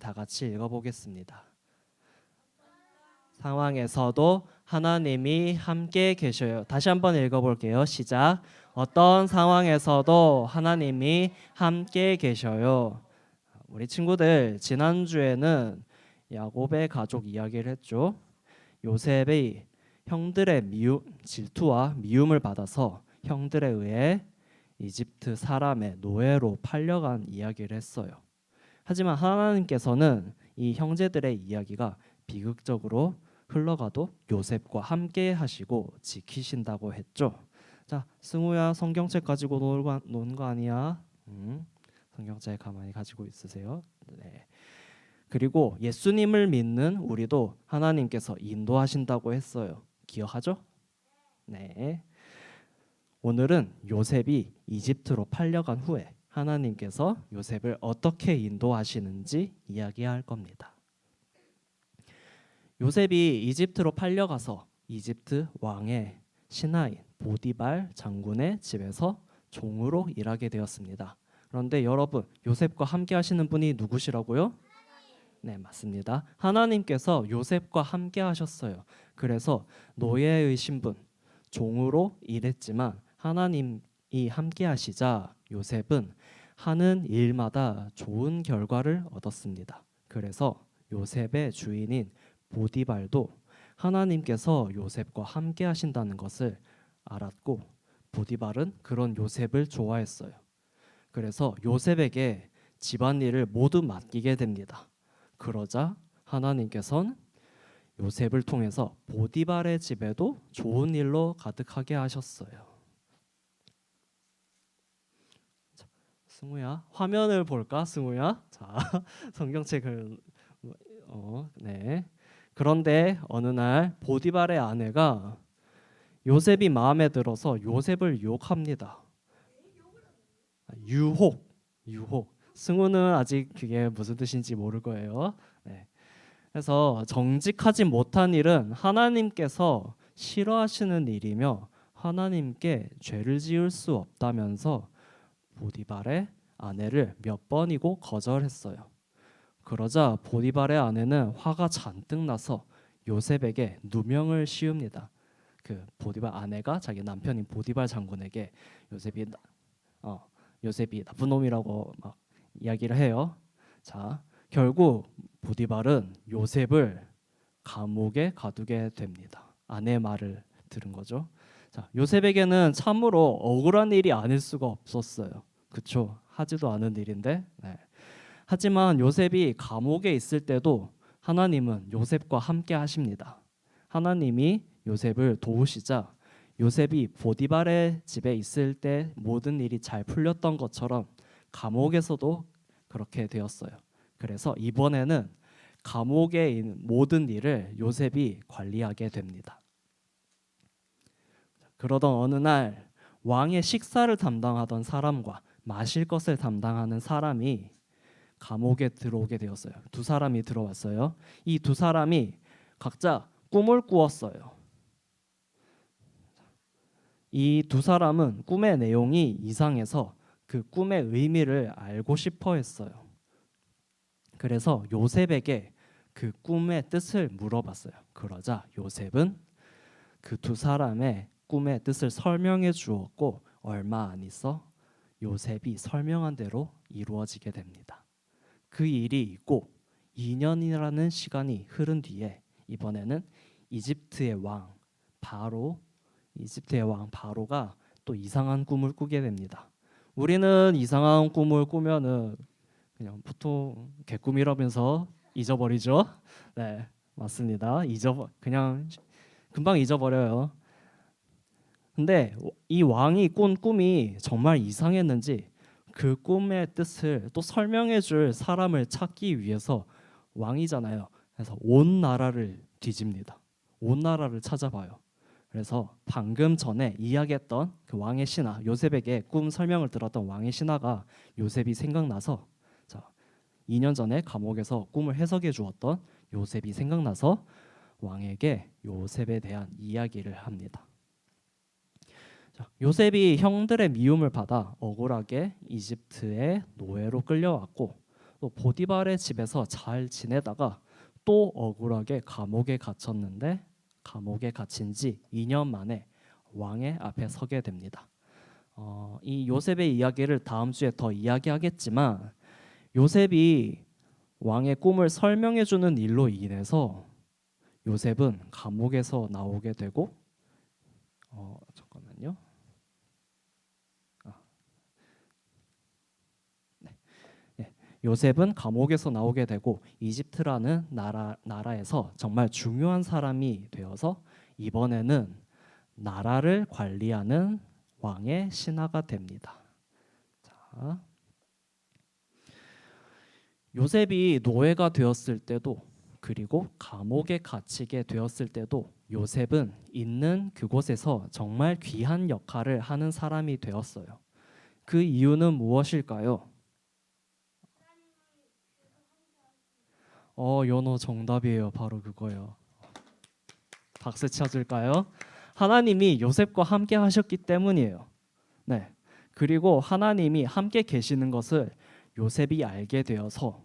다 같이 읽어보겠습니다. 상황에서도 하나님이 함께 계셔요. 다시 한번 읽어볼게요. 시작. 어떤 상황에서도 하나님이 함께 계셔요. 우리 친구들 지난주에는 야곱의 가족 이야기를 했죠. 요셉이 형들의 질투와 미움을 받아서 형들에 의해 이집트 사람의 노예로 팔려간 이야기를 했어요. 하지만 하나님께서는 이 형제들의 이야기가 비극적으로 흘러가도 요셉과 함께 하시고 지키신다고 했죠. 자, 승우야 성경책 가지고 노는 거 아니야? 성경책 가만히 가지고 있으세요. 네. 그리고 예수님을 믿는 우리도 하나님께서 인도하신다고 했어요. 기억하죠? 네. 오늘은 요셉이 이집트로 팔려간 후에 하나님께서 요셉을 어떻게 인도하시는지 이야기할 겁니다. 요셉이 이집트로 팔려가서 이집트 왕의 신하인 보디발 장군의 집에서 종으로 일하게 되었습니다. 그런데 여러분, 요셉과 함께 하시는 분이 누구시라고요? 네, 맞습니다. 하나님께서 요셉과 함께 하셨어요. 그래서 노예의 신분, 종으로 일했지만 하나님이 함께 하시자 요셉은 하는 일마다 좋은 결과를 얻었습니다. 그래서 요셉의 주인인 보디발도 하나님께서 요셉과 함께 하신다는 것을 알았고 보디발은 그런 요셉을 좋아했어요. 그래서 요셉에게 집안일을 모두 맡기게 됩니다. 그러자 하나님께서는 요셉을 통해서 보디발의 집에도 좋은 일로 가득하게 하셨어요. 자, 승우야, 화면을 볼까? 승우야. 자, 성경책을 네. 그런데 어느 날 보디발의 아내가 요셉이 마음에 들어서 요셉을 유혹합니다. 유혹. 승우는 아직 그게 무슨 뜻인지 모를 거예요. 네. 그래서 정직하지 못한 일은 하나님께서 싫어하시는 일이며 하나님께 죄를 지을 수 없다면서 보디발의 아내를 몇 번이고 거절했어요. 그러자 보디발의 아내는 화가 잔뜩 나서 요셉에게 누명을 씌웁니다. 그 보디발 아내가 자기 남편인 보디발 장군에게 요셉이 요셉이 나쁜 놈이라고 막 이야기를 해요. 자, 결국 보디발은 요셉을 감옥에 가두게 됩니다. 아내의 말을 들은 거죠. 자, 요셉에게는 참으로 억울한 일이 아닐 수가 없었어요. 그쵸? 하지도 않은 일인데. 네. 하지만 요셉이 감옥에 있을 때도 하나님은 요셉과 함께 하십니다. 하나님이 요셉을 도우시자 요셉이 보디발의 집에 있을 때 모든 일이 잘 풀렸던 것처럼 감옥에서도 그렇게 되었어요. 그래서 이번에는 감옥에 있는 모든 일을 요셉이 관리하게 됩니다. 그러던 어느 날 왕의 식사를 담당하던 사람과 마실 것을 담당하는 사람이 감옥에 들어오게 되었어요. 두 사람이 들어왔어요. 이 두 사람이 각자 꿈을 꾸었어요. 이 두 사람은 꿈의 내용이 이상해서 그 꿈의 의미를 알고 싶어 했어요. 그래서 요셉에게 그 꿈의 뜻을 물어봤어요. 그러자 요셉은 그 두 사람의 꿈의 뜻을 설명해 주었고 얼마 안 있어 요셉이 설명한 대로 이루어지게 됩니다. 그 일이 있고 2년이라는 시간이 흐른 뒤에 이번에는 이집트의 왕 바로가 또 이상한 꿈을 꾸게 됩니다. 우리는 이상한 꿈을 꾸면은 그냥 보통 개꿈이라면서 잊어버리죠. 네, 맞습니다. 그냥 금방 잊어버려요. 근데 이 왕이 꾼 꿈이 정말 이상했는지 그 꿈의 뜻을 또 설명해 줄 사람을 찾기 위해서 왕이잖아요. 그래서 온 나라를 뒤집니다. 온 나라를 찾아봐요. 그래서 방금 전에 이야기했던 그 왕의 신하 요셉에게 꿈 설명을 들었던 왕의 신하가 요셉이 생각나서 2년 전에 감옥에서 꿈을 해석해 주었던 요셉이 생각나서 왕에게 요셉에 대한 이야기를 합니다. 요셉이 형들의 미움을 받아 억울하게 이집트의 노예로 끌려왔고 또 보디발의 집에서 잘 지내다가 또 억울하게 감옥에 갇혔는데 감옥에 갇힌 지 2년 만에 왕의 앞에 서게 됩니다. 이 요셉의 이야기를 다음 주에 더 이야기하겠지만 요셉이 왕의 꿈을 설명해 주는 일로 인해서 요셉은 감옥에서 나오게 되고 잠깐만요. 요셉은 감옥에서 나오게 되고 이집트라는 나라에서 정말 중요한 사람이 되어서 이번에는 나라를 관리하는 왕의 신하가 됩니다. 자, 요셉이 노예가 되었을 때도 그리고 감옥에 갇히게 되었을 때도 요셉은 있는 그곳에서 정말 귀한 역할을 하는 사람이 되었어요. 그 이유는 무엇일까요? 연어 정답이에요. 바로 그거예요. 박수 쳐줄까요? 하나님이 요셉과 함께 하셨기 때문이에요. 네. 그리고 하나님이 함께 계시는 것을 요셉이 알게 되어서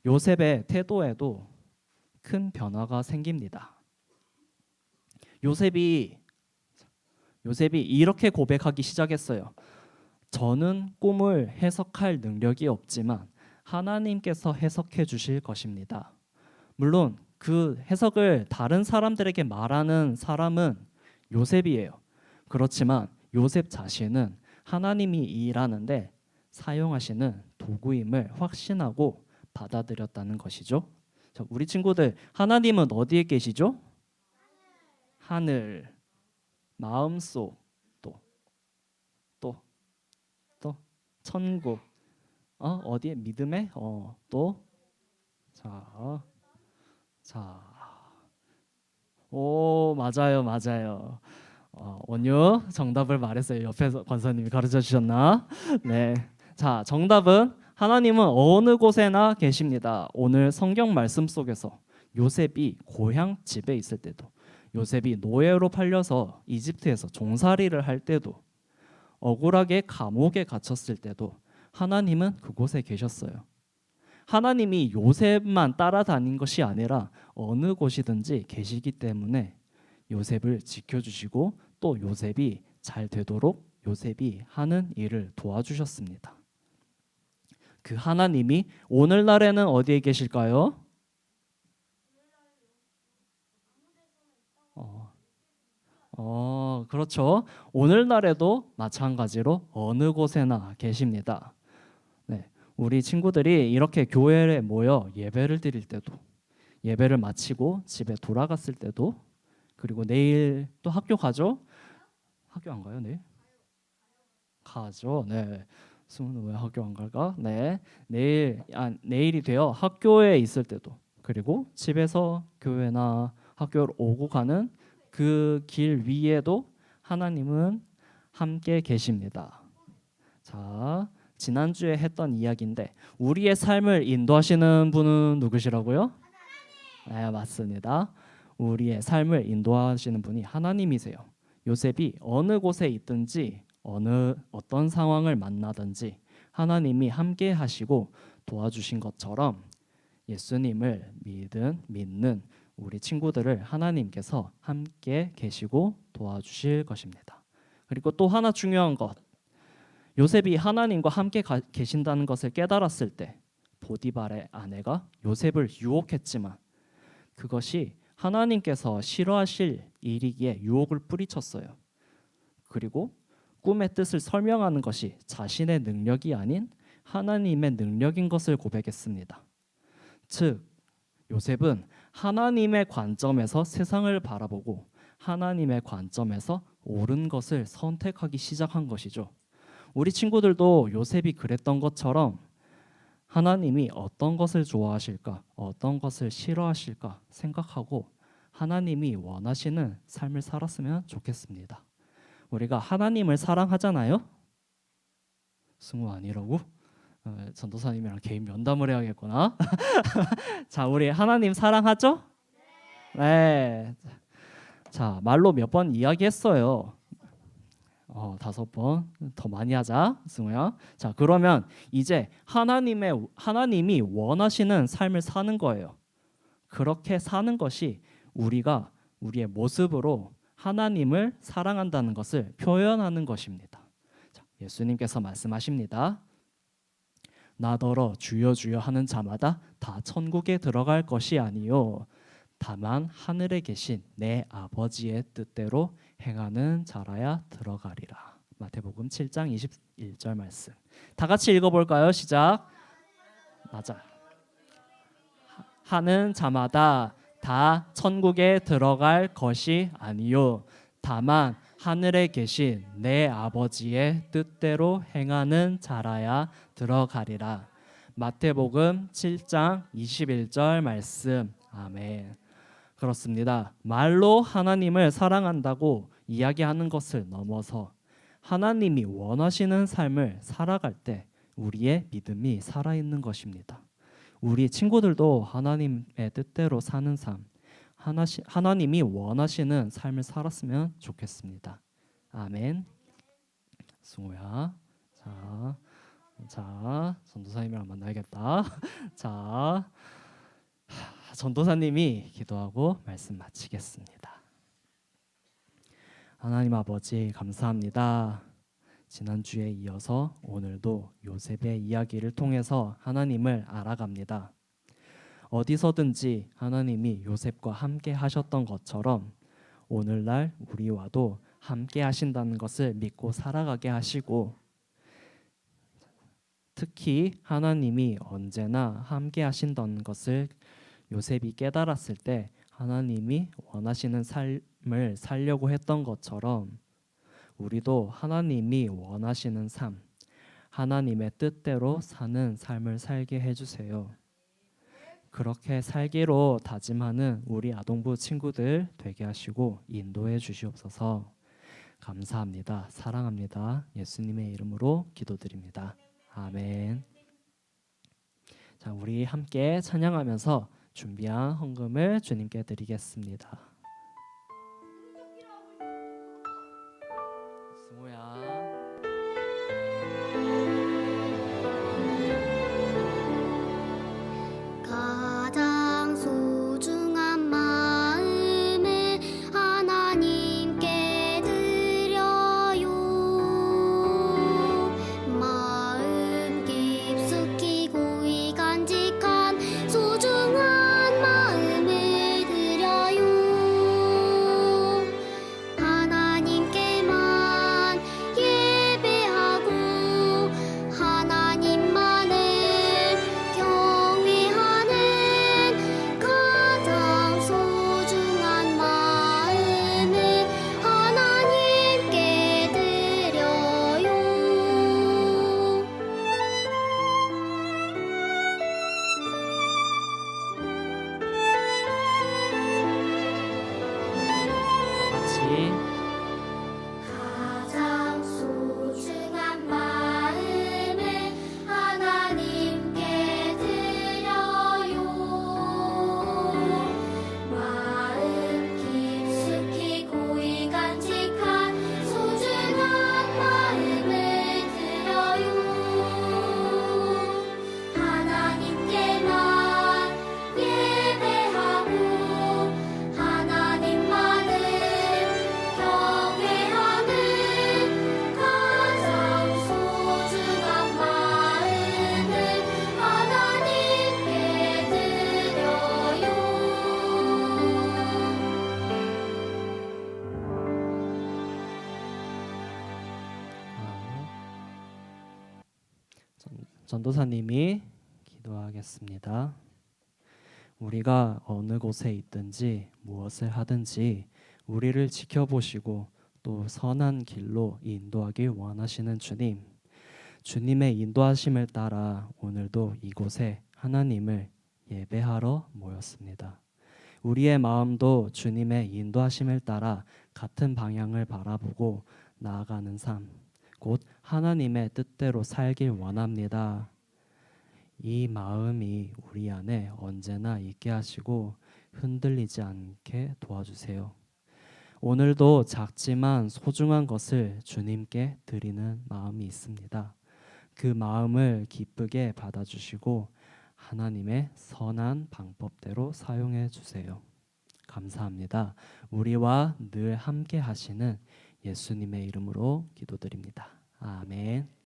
요셉의 태도에도 큰 변화가 생깁니다. 요셉이 이렇게 고백하기 시작했어요. 저는 꿈을 해석할 능력이 없지만 하나님께서 해석해 주실 것입니다. 물론 그 해석을 다른 사람들에게 말하는 사람은 요셉이에요. 그렇지만 요셉 자신은 하나님이 일하는데 사용하시는 도구임을 확신하고 받아들였다는 것이죠. 자, 우리 친구들, 하나님은 어디에 계시죠? 하늘, 마음속, 또 천국, 어디에? 믿음에? 자, 오, 맞아요. 원유 정답을 말했어요. 옆에서 권사님이 가르쳐 주셨나? 네. 자, 정답은 하나님은 어느 곳에나 계십니다. 오늘 성경 말씀 속에서 요셉이 고향 집에 있을 때도, 요셉이 노예로 팔려서 이집트에서 종살이를 할 때도, 억울하게 감옥에 갇혔을 때도 하나님은 그곳에 계셨어요. 하나님이 요셉만 따라다닌 것이 아니라 어느 곳이든지 계시기 때문에 요셉을 지켜주시고 또 요셉이 잘 되도록 요셉이 하는 일을 도와주셨습니다. 그 하나님이 오늘날에는 어디에 계실까요? 그렇죠. 오늘날에도 마찬가지로 어느 곳에나 계십니다. 네, 우리 친구들이 이렇게 교회에 모여 예배를 드릴 때도, 예배를 마치고 집에 돌아갔을 때도, 그리고 내일 또 학교 가죠? 학교 안 가요, 내일? 가죠. 네. 수은 왜 학교 안 갈까? 네. 내일이 되어 학교에 있을 때도, 그리고 집에서 교회나 학교를 오고 가는 그 길 위에도 하나님은 함께 계십니다. 자, 지난주에 했던 이야기인데 우리의 삶을 인도하시는 분은 누구시라고요? 네, 맞습니다. 우리의 삶을 인도하시는 분이 하나님이세요. 요셉이 어느 곳에 있든지 어떤 상황을 만나든지 하나님이 함께 하시고 도와주신 것처럼 예수님을 믿는 우리 친구들을 하나님께서 함께 계시고 도와주실 것입니다. 그리고 또 하나 중요한 것, 요셉이 하나님과 함께 계신다는 것을 깨달았을 때 보디발의 아내가 요셉을 유혹했지만 그것이 하나님께서 싫어하실 일이기에 유혹을 뿌리쳤어요. 그리고 꿈의 뜻을 설명하는 것이 자신의 능력이 아닌 하나님의 능력인 것을 고백했습니다. 즉, 요셉은 하나님의 관점에서 세상을 바라보고 하나님의 관점에서 옳은 것을 선택하기 시작한 것이죠. 우리 친구들도 요셉이 그랬던 것처럼 하나님이 어떤 것을 좋아하실까, 어떤 것을 싫어하실까 생각하고 하나님이 원하시는 삶을 살았으면 좋겠습니다. 우리가 하나님을 사랑하잖아요. 승우 아니라고? 전도사님이랑 개인 면담을 해야겠구나. 자, 우리 하나님 사랑하죠? 네. 자, 말로 몇 번 이야기했어요. 다섯 번 더 많이 하자, 승우야. 자, 그러면 이제 하나님이 원하시는 삶을 사는 거예요. 그렇게 사는 것이 우리가 우리의 모습으로 하나님을 사랑한다는 것을 표현하는 것입니다. 자, 예수님께서 말씀하십니다. 나더러 주여 주여 하는 자마다 다 천국에 들어갈 것이 아니요 다만 하늘에 계신 내 아버지의 뜻대로 행하는 자라야 들어가리라. 마태복음 7장 21절 말씀. 다 같이 읽어볼까요? 시작. 맞아. 하는 자마다 다 천국에 들어갈 것이 아니요 다만 하늘에 계신 내 아버지의 뜻대로 행하는 자라야 들어가리라. 마태복음 7장 21절 말씀. 아멘. 그렇습니다. 말로 하나님을 사랑한다고 이야기하는 것을 넘어서 하나님이 원하시는 삶을 살아갈 때 우리의 믿음이 살아있는 것입니다. 우리 친구들도 하나님의 뜻대로 사는 삶, 하나님이 원하시는 삶을 살았으면 좋겠습니다. 아멘. 승우야. 자, 전도사님이랑 만나야겠다. 자, 전도사님이 기도하고 말씀 마치겠습니다. 하나님 아버지 감사합니다. 지난주에 이어서 오늘도 요셉의 이야기를 통해서 하나님을 알아갑니다. 어디서든지 하나님이 요셉과 함께 하셨던 것처럼 오늘날 우리와도 함께 하신다는 것을 믿고 살아가게 하시고, 특히 하나님이 언제나 함께 하신다는 것을 요셉이 깨달았을 때 하나님이 원하시는 삶을 살려고 했던 것처럼 우리도 하나님이 원하시는 삶, 하나님의 뜻대로 사는 삶을 살게 해주세요. 그렇게 살기로 다짐하는 우리 아동부 친구들 되게 하시고 인도해 주시옵소서. 감사합니다. 사랑합니다. 예수님의 이름으로 기도드립니다. 아멘. 자, 우리 함께 찬양하면서 준비한 헌금을 주님께 드리겠습니다. 승우야. 가장 소중한 마음을 하나님께 드려요. 마음 깊숙이 고이 간직한 소중한 마음을 드려요. 하나님께만 예배하고 하나님만을 경외하는 가장 소중한 마음을 하나님께 드려요. 같이 가장 소중한 마음을 하나님께 드려요. 마음 깊숙이 고이 간직한 소중한 마음을 드려요. 하나님께만 예배하고 하나님만을 경외하는 가장 소중한 마음을 하나님께 드려요. 전도사님이 기도하겠습니다. 우리가 어느 곳에 있든지 무엇을 하든지 우리를 지켜보시고 또 선한 길로 인도하길 원하시는 주님, 주님의 인도하심을 따라 오늘도 이곳에 하나님을 예배하러 모였습니다. 우리의 마음도 주님의 인도하심을 따라 같은 방향을 바라보고 나아가는 삶, 곧 하나님의 뜻대로 살길 원합니다. 이 마음이 우리 안에 언제나 있게 하시고 흔들리지 않게 도와주세요. 오늘도 작지만 소중한 것을 주님께 드리는 마음이 있습니다. 그 마음을 기쁘게 받아주시고 하나님의 선한 방법대로 사용해 주세요. 감사합니다. 우리와 늘 함께 하시는 예수님의 이름으로 기도드립니다. 아멘.